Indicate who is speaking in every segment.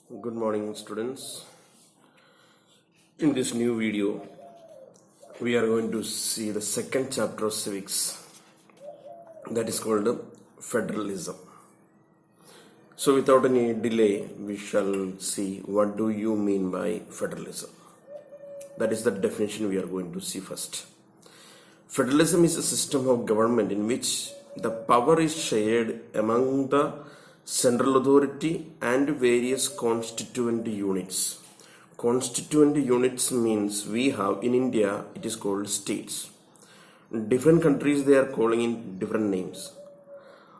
Speaker 1: Good morning, students. In this new video, we are going to see the second chapter of civics, that is called Federalism. So without any delay, we shall see what do you mean by federalism. That is the definition we are going to see first. Federalism is a system of government in which the power is shared among the central authority and various constituent units. Constituent units means we have in India, it is called states. Different countries they are calling in different names.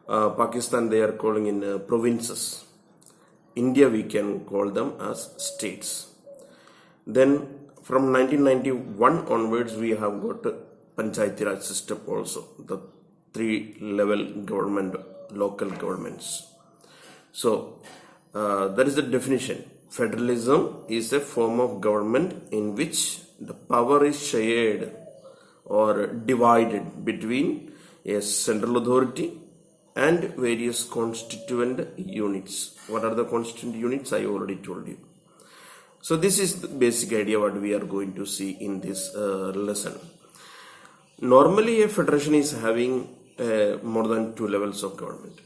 Speaker 1: Pakistan they are calling in provinces. India we can call them as states. Then from 1991 onwards we have got Panchayati Raj system also, the 3-level government, local governments. So that is the definition. Federalism is a form of government in which the power is shared or divided between a central authority and various constituent units. What are the constituent units? I already told you. So this is the basic idea what we are going to see in this lesson. Normally a federation is having more than 2 levels of government.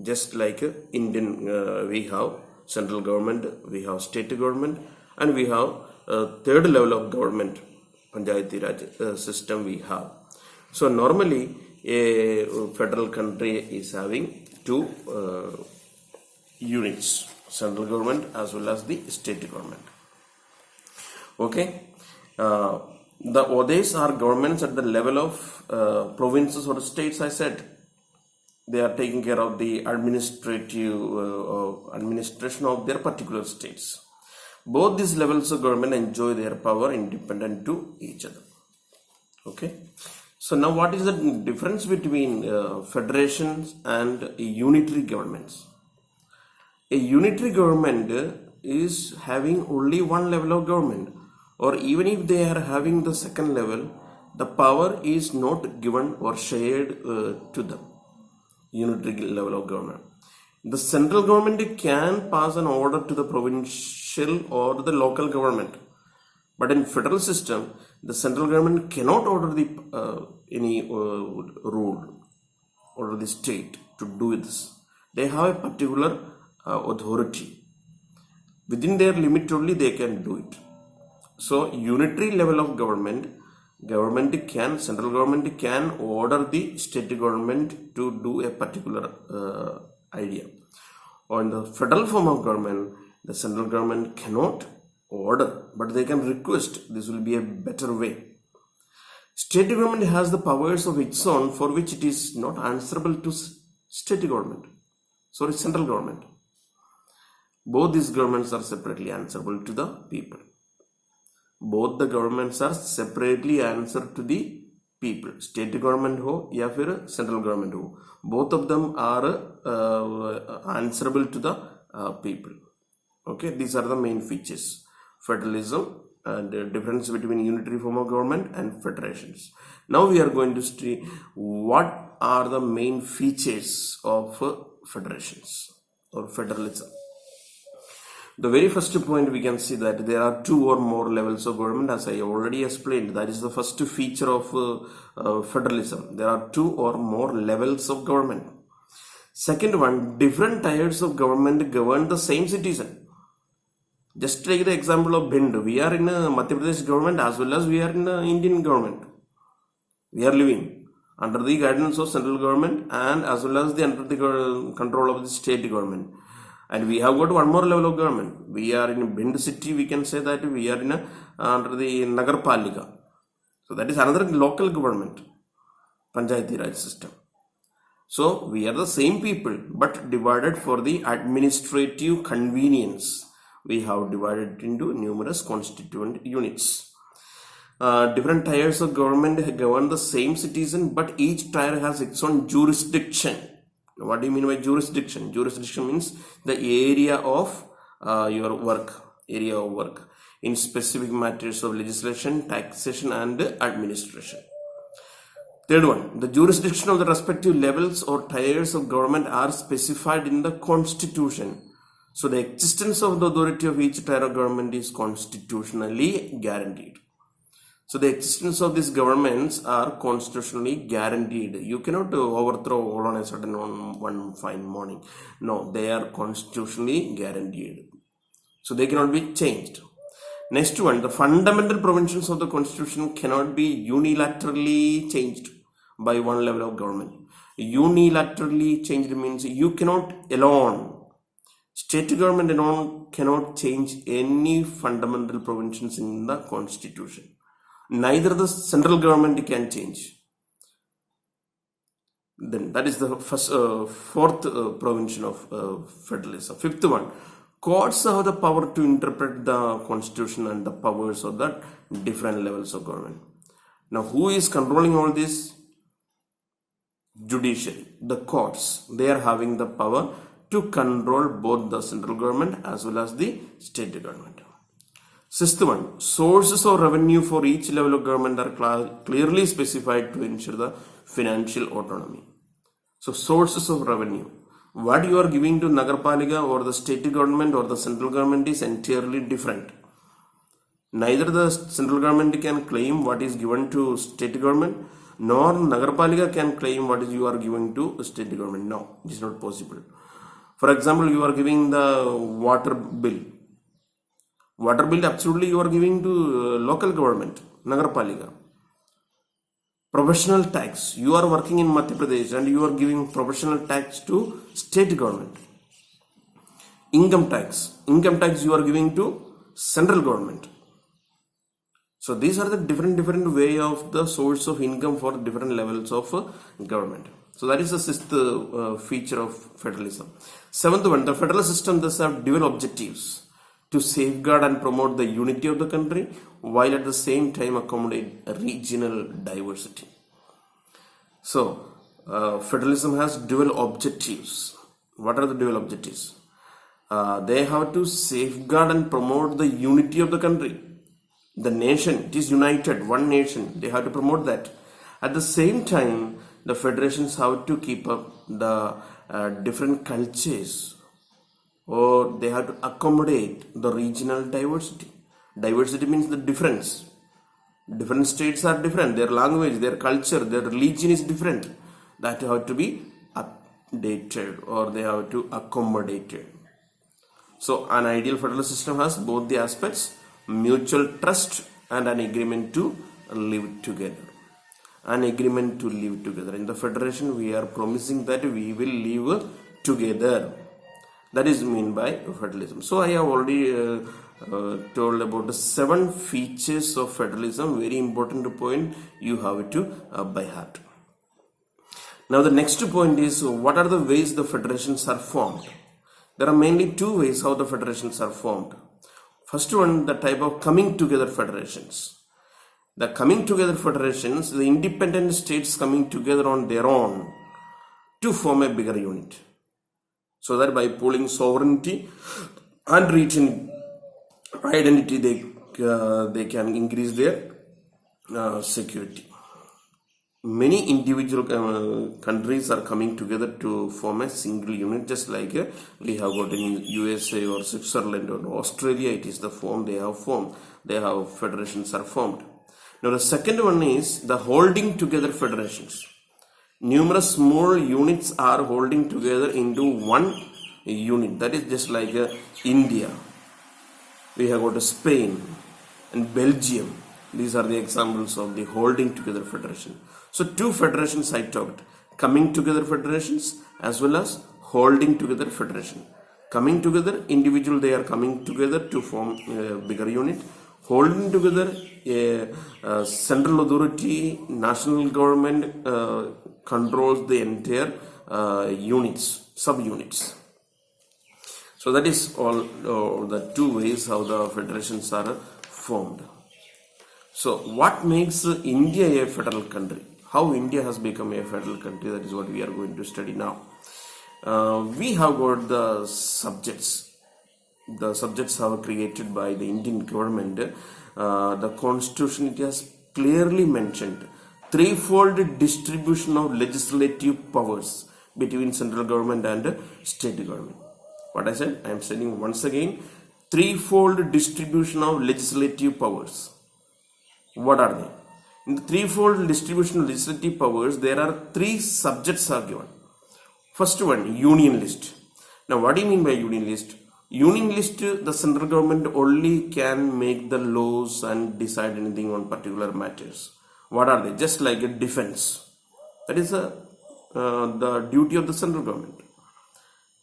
Speaker 1: Just like Indian, we have central government, we have state government, and we have third level of government, Panchayati Raj system we have. So normally a federal country is having 2 units, central government as well as the state government. Okay. The others are governments at the level of provinces or states. I said they are taking care of the administration of their particular states. Both these levels of government enjoy their power independent to each other. Okay. So now what is the difference between federations and unitary governments? A unitary government is having only one level of government, or even if they are having the second level, the power is not given or shared to them. Unitary level of government. The central government can pass an order to the provincial or the local government, but in federal system, the central government cannot order the any rule or the state to do this. They have a particular authority. Within their limit only they can do it. So unitary level of government central government can order the state government to do a particular idea. On the federal form of government, the central government cannot order, but they can request. This will be a better way. State government has the powers of its own for which it is not answerable to state government. Sorry, central government. Both these governments are separately answerable to the people. Both the governments are separately answered to the people. State government ho ya fir central government ho. Both of them are answerable to the people. Okay, these are the main features. Federalism and the difference between unitary form of government and federations. Now we are going to see what are the main features of federations or federalism. The very first point we can see that there are 2 or more levels of government, as I already explained. That is the first feature of federalism. There are 2 or more levels of government. Second one, different tiers of government govern the same citizen. Just take the example of Bhind. We are in a Madhya Pradesh government as well as we are in the Indian government. We are living under the guidance of central government and as well as under the control of the state government. And we have got one more level of government. We are in Bhind city, we can say that we are in under the Nagar Palika. So that is another local government, Panchayati Raj system. So we are the same people but divided for the administrative convenience. We have divided into numerous constituent units. Different tiers of government govern the same citizen, but each tier has its own jurisdiction. What do you mean by jurisdiction? Jurisdiction means the area of your work, in specific matters of legislation, taxation and administration. Third one, the jurisdiction of the respective levels or tiers of government are specified in the constitution. So the existence of the authority of each tier of government is constitutionally guaranteed. So the existence of these governments are constitutionally guaranteed. You cannot overthrow all on a sudden on one fine morning. No, they are constitutionally guaranteed. So they cannot be changed. Next one, the fundamental provisions of the constitution cannot be unilaterally changed by one level of government. Unilaterally changed means you cannot alone. State government alone cannot change any fundamental provisions in the constitution. Neither the central government can change. Then that is the fourth provision of federalism. Fifth one, courts have the power to interpret the constitution and the powers of the different levels of government. Now, who is controlling all this? Judiciary, the courts. They are having the power to control both the central government as well as the state government. Sixth one, sources of revenue for each level of government are clearly specified to ensure the financial autonomy. So sources of revenue, what you are giving to Nagarpalika or the state government or the central government is entirely different. Neither the central government can claim what is given to state government, nor Nagarpalika can claim what is you are giving to state government. No, it is not possible. For example, you are giving the water bill. Water bill absolutely you are giving to local government, Nagarpalika. Professional tax, you are working in Madhya Pradesh and you are giving professional tax to state government. Income tax you are giving to central government. So these are the different way of the source of income for different levels of government. So that is the sixth feature of federalism. Seventh one, the federal system thus have dual objectives: to safeguard and promote the unity of the country while at the same time accommodate regional diversity. So federalism has dual objectives. What are the dual objectives? They have to safeguard and promote the unity of the country. The nation, it is united, one nation. They have to promote that. At the same time, the federations have to keep up the different cultures, or they have to accommodate the regional diversity. Diversity means the difference. Different states are different. Their language, their culture, their religion is different. That have to be updated or they have to accommodate it. So an ideal federal system has both the aspects: mutual trust and an agreement to live together. An agreement to live together. In the federation, we are promising that we will live together. That is meant by federalism. So I have already told about the 7 features of federalism. Very important point, you have to by heart. Now the next point is, what are the ways the federations are formed? There are mainly 2 ways how the federations are formed. First one, the type of coming together federations. The coming together federations, the independent states coming together on their own to form a bigger unit. So that by pooling sovereignty and regional identity, they can increase their security. Many individual countries are coming together to form a single unit, just like we have got in USA or Switzerland or Australia. It is the form they have formed. They have federations are formed. Now the second one is the holding together federations. Numerous small units are holding together into one unit. That is just like India. We have got Spain and Belgium. These are the examples of the holding together federation. So 2 federations I talked: coming together federations as well as holding together federation. Coming together, individual they are coming together to form a bigger unit. Holding together, a central authority, national government controls the entire units, subunits. So that is all the 2 ways how the federations are formed. So what makes India a federal country? How India has become a federal country, that is what we are going to study now. We have got the subjects. The subjects are created by the Indian government. The constitution, it has clearly mentioned threefold distribution of legislative powers between central government and state government. What I said, I am saying once again, threefold distribution of legislative powers. What are they? In the threefold distribution of legislative powers, there are three subjects are given. First one, union list. Now, what do you mean by union list? Union list, the central government only can make the laws and decide anything on particular matters. What are they? Just like a defense. That is the duty of the central government.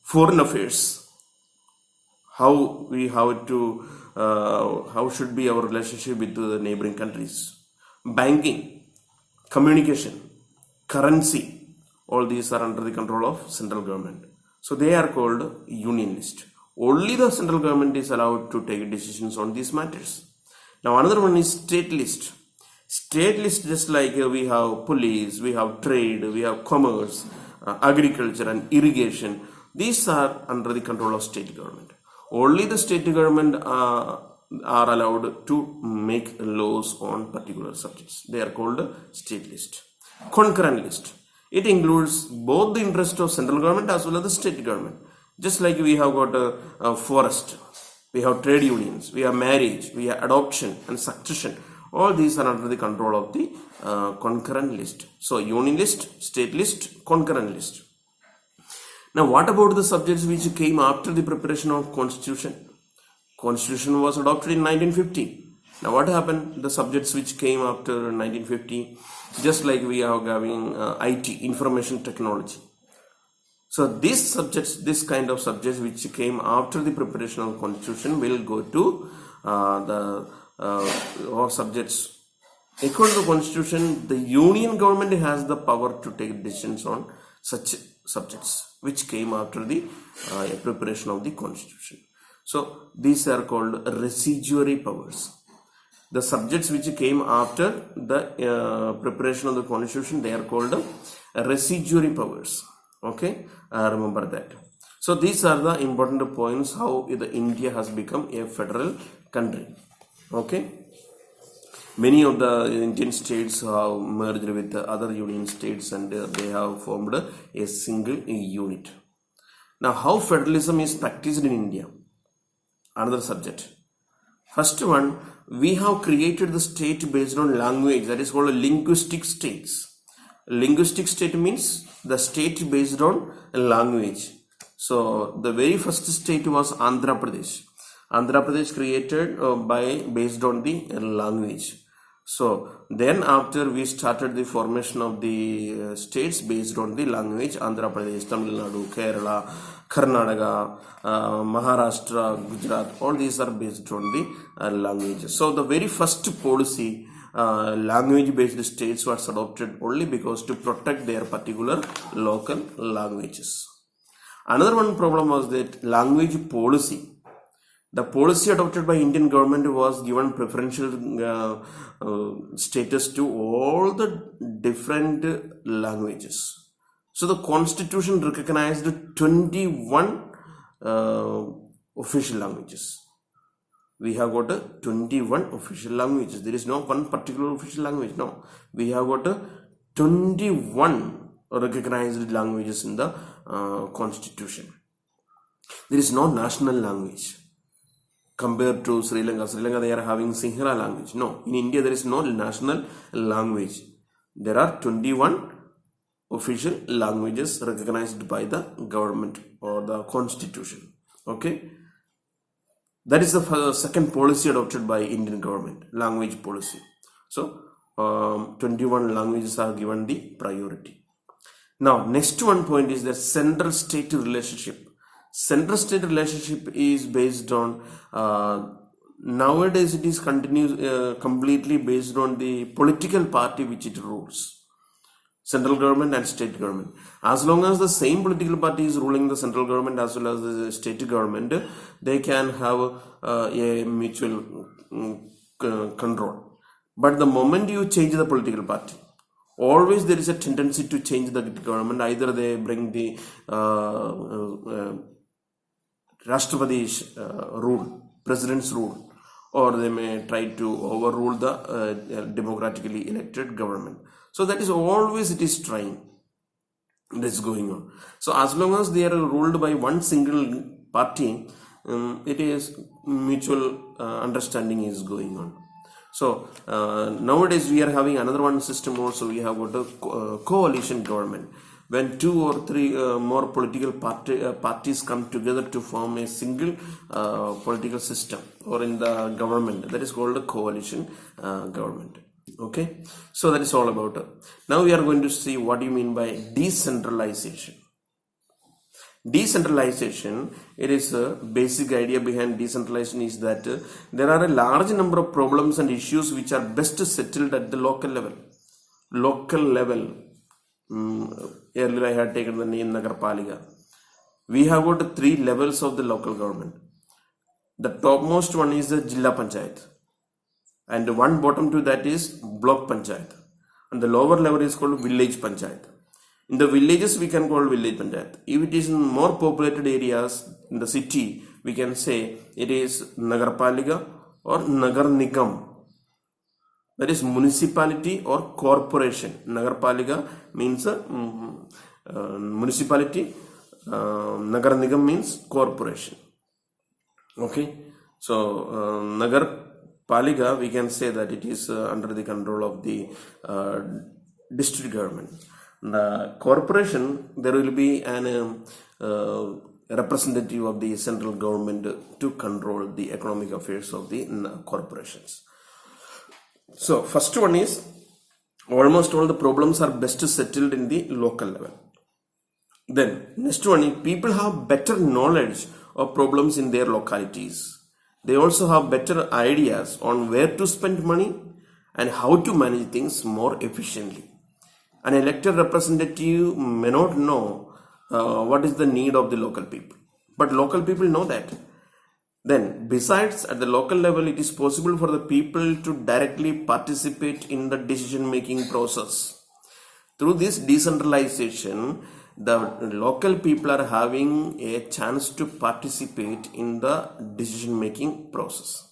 Speaker 1: Foreign affairs. How should be our relationship with the neighboring countries. Banking, communication, currency, all these are under the control of central government. So they are called union list. Only the central government is allowed to take decisions on these matters. Now another one is state list. State list, just like we have police, we have trade, we have commerce, agriculture and irrigation. These are under the control of state government. Only the state government are allowed to make laws on particular subjects. They are called state list. Concurrent list. It includes both the interest of central government as well as the state government. Just like we have got a forest, we have trade unions, we have marriage, we have adoption and succession. All these are under the control of the concurrent list. So union list, state list, concurrent list. Now what about the subjects which came after the preparation of constitution? Constitution was adopted in 1950. Now what happened? The subjects which came after 1950, just like we are having IT, information technology. So these subjects, this kind of subjects which came after the preparation of constitution will go to or subjects. According to the constitution, the union government has the power to take decisions on such subjects which came after the preparation of the constitution. So these are called residuary powers. The subjects which came after the preparation of the constitution, they are called residuary powers. Okay, remember that. So these are the important points how the India has become a federal country. Okay, many of the Indian states have merged with the other union states and they have formed a single unit. Now how federalism is practiced in India? Another subject. First one, we have created the state based on language, that is called linguistic states. Linguistic state means the state based on language. So the very first state was Andhra Pradesh. Andhra Pradesh created based on the language. So then after we started the formation of the states based on the language, Andhra Pradesh, Tamil Nadu, Kerala, Karnataka, Maharashtra, Gujarat, all these are based on the language. So the very first policy, language based states was adopted only because to protect their particular local languages. Another one problem was that language policy. The policy adopted by Indian government was given preferential status to all the different languages. So the constitution recognized 21 official languages. We have got 21 official languages. There is no one particular official language. No, we have got 21 recognized languages in the constitution. There is no national language. Compared to Sri Lanka, they are having Sinhala language. No, in India there is no national language. There are 21 official languages recognized by the government or the constitution. Okay, that is the second policy adopted by Indian government, language policy. So 21 languages are given the priority. Now next one point is the central state relationship. Central state relationship is based on nowadays it is completely based on the political party which it rules, central government and state government. As long as the same political party is ruling the central government as well as the state government, they can have a mutual control. But the moment you change the political party, always there is a tendency to change the government. Either they bring the Rashtrapati's rule, president's rule, or they may try to overrule the democratically elected government. So that is always it is trying. That's going on. So as long as they are ruled by one single party, it is mutual understanding is going on. So nowadays we are having another one system also. We have got a coalition government. When 2 or 3 more political parties come together to form a single political system or in the government, that is called a coalition government. Okay, so that is all about it. Now we are going to see what you mean by decentralization. Decentralization, it is a basic idea behind decentralization is that there are a large number of problems and issues which are best settled at the local level. Local level. Earlier I had taken the name Nagarpalika. We have got 3 levels of the local government. The topmost one is the Jilla Panchayat, and one bottom to that is Block Panchayat, and the lower level is called Village Panchayat. In the villages we can call Village Panchayat. If it is in more populated areas in the city, we can say it is Nagarpalika or Nagar Nigam. That is municipality or corporation. Nagarpalika means municipality. Nagar Nigam means corporation. Okay. So Nagarpalika, we can say that it is under the control of the district government. The corporation, there will be an representative of the central government to control the economic affairs of the corporations. So first one is almost all the problems are best settled in the local level. Then next one is people have better knowledge of problems in their localities. They also have better ideas on where to spend money and how to manage things more efficiently. An elected representative may not know what is the need of the local people, but local people know that. Then, besides, at the local level, it is possible for the people to directly participate in the decision-making process. Through this decentralization, the local people are having a chance to participate in the decision-making process.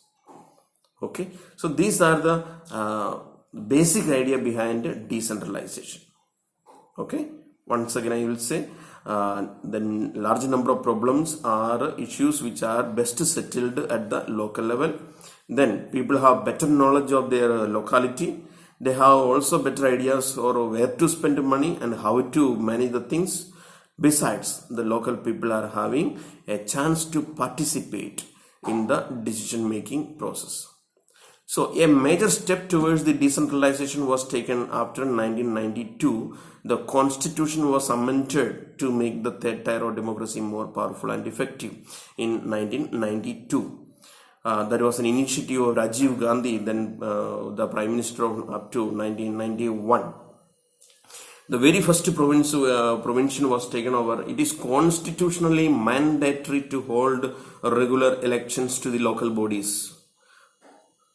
Speaker 1: Okay, so these are the basic idea behind decentralization. Okay, once again I will say the large number of problems are issues which are best settled at the local level. Then people have better knowledge of their locality. They have also better ideas for where to spend money and how to manage the things. Besides, the local people are having a chance to participate in the decision making process. So a major step towards the decentralization was taken after 1992. The constitution was amended to make the third tier of democracy more powerful and effective in 1992. That was an initiative of Rajiv Gandhi, then the Prime Minister up to 1991. The very first provision was taken over. It is constitutionally mandatory to hold regular elections to the local bodies.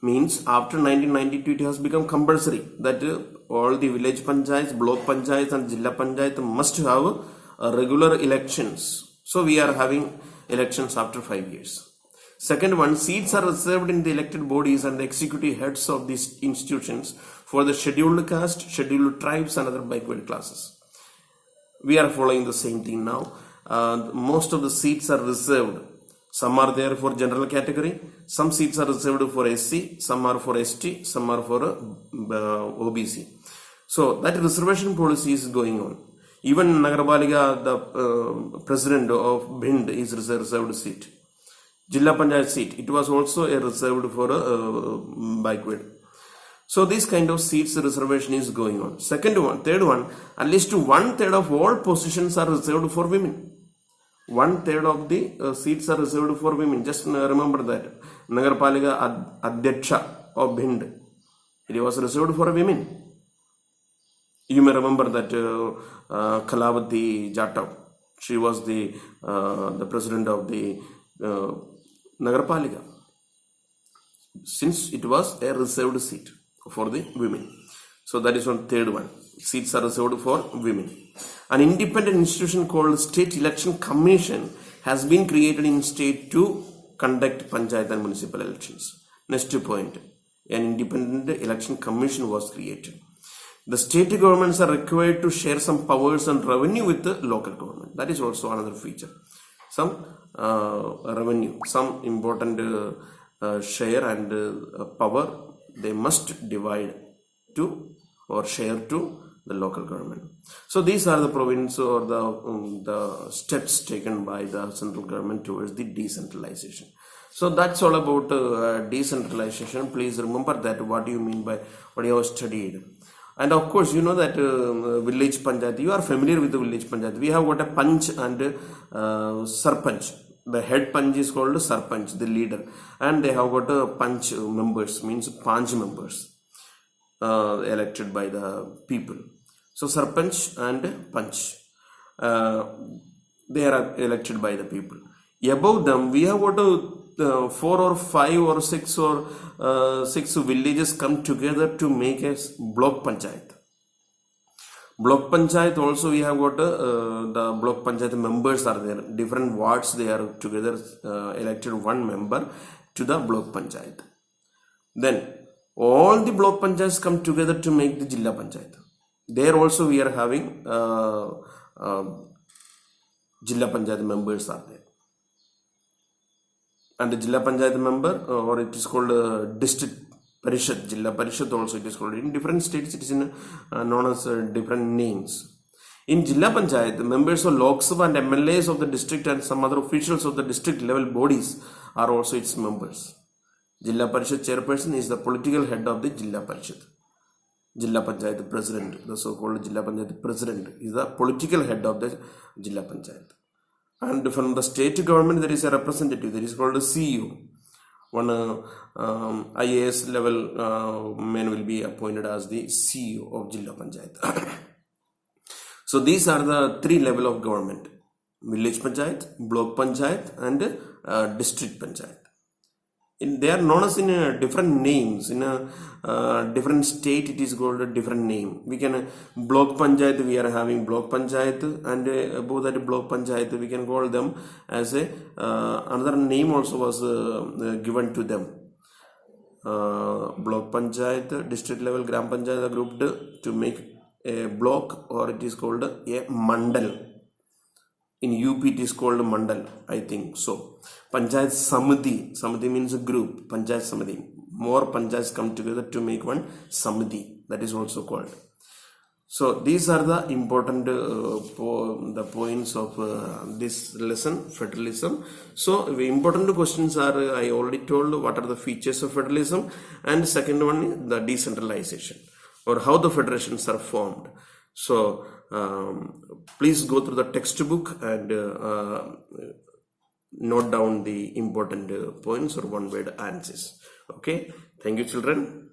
Speaker 1: Means after 1992 it has become compulsory that all the village panchayats, block panchayats and Jilla Panchayat must have regular elections. So we are having elections after 5 years. Second one, seats are reserved in the elected bodies and the executive heads of these institutions for the scheduled caste, scheduled tribes and other backward classes. We are following the same thing now. Most of the seats are reserved. Some are there for general category, some seats are reserved for SC, some are for ST, some are for OBC. So that reservation policy is going on. Even Nagarpalika, the president of Bhind is reserved seat. Jilla Panchayat seat, it was also a reserved for backward. So this kind of seats reservation is going on. Third one, at least 1/3 of all positions are reserved for women. 1/3 of the seats are reserved for women. Just remember that. Nagarpalika Adhyaksha of Bhind, it was reserved for women. You may remember that Kalavati Jatav, she was the president of the Nagarpalika. Since it was a reserved seat for the women. So that is one third one. Seats are reserved for women. An independent institution called State Election Commission has been created in state to conduct panchayat and municipal elections. Next point, an independent election commission was created. The state governments are required to share some powers and revenue with the local government. That is also another feature. some revenue, some important share and power they must divide to or share to the local government. So these are the province or the steps taken by the central government towards the decentralization. So that's all about decentralization. Please remember that what you mean by what you have studied. And of course, you know that village panchayat, you are familiar with the village panchayat. We have got a panch and sarpanch. The head panch is called sarpanch, the leader. And they have got a panch members, means panch members elected by the people. So sarpanch and panch, they are elected by the people. Above them, we have got a 4 or 5 or 6 or 6 villages come together to make a block panchayat. Block panchayat also we have got the block panchayat members are there. Different wards they are together elected one member to the block panchayat. Then all the block panchayats come together to make the Jilla panchayat. There also we are having Jilla panchayat members are there. And the Jilla Panchayat member, or it is called District Parishad, Jilla Parishad also it is called. In different states it is known as different names. In Jilla Panchayat, the members of Lok Sabha and MLAs of the district and some other officials of the district level bodies are also its members. Jilla Parishad chairperson is the political head of the Jilla Parishad. Jilla Panchayat president, the so-called Jilla Panchayat president, is the political head of the Jilla Panchayat. And from the state government, there is a representative, that is called a CEO. One IAS level man will be appointed as the CEO of Jilla Panchayat. So these are the 3 levels of government: village panchayat, block panchayat, and district panchayat. They are known as in different names. In a different state, it is called a different name. We can block panchayat. We are having block panchayat, and above that block panchayat, we can call them as a another name also was given to them. Block panchayat, district level gram panchayat are grouped to make a block, or it is called a mandal. In UP it is called mandal, I think so. Panchayat Samiti. Samiti means a group. Panchayat Samiti. More panchayats come together to make one Samiti. That is also called. So these are the important the points of this lesson, federalism. So the important questions are, I already told what are the features of federalism, and second one is the decentralization, or how the federations are formed. So please go through the textbook and note down the important points or one-word answers. Okay, thank you children.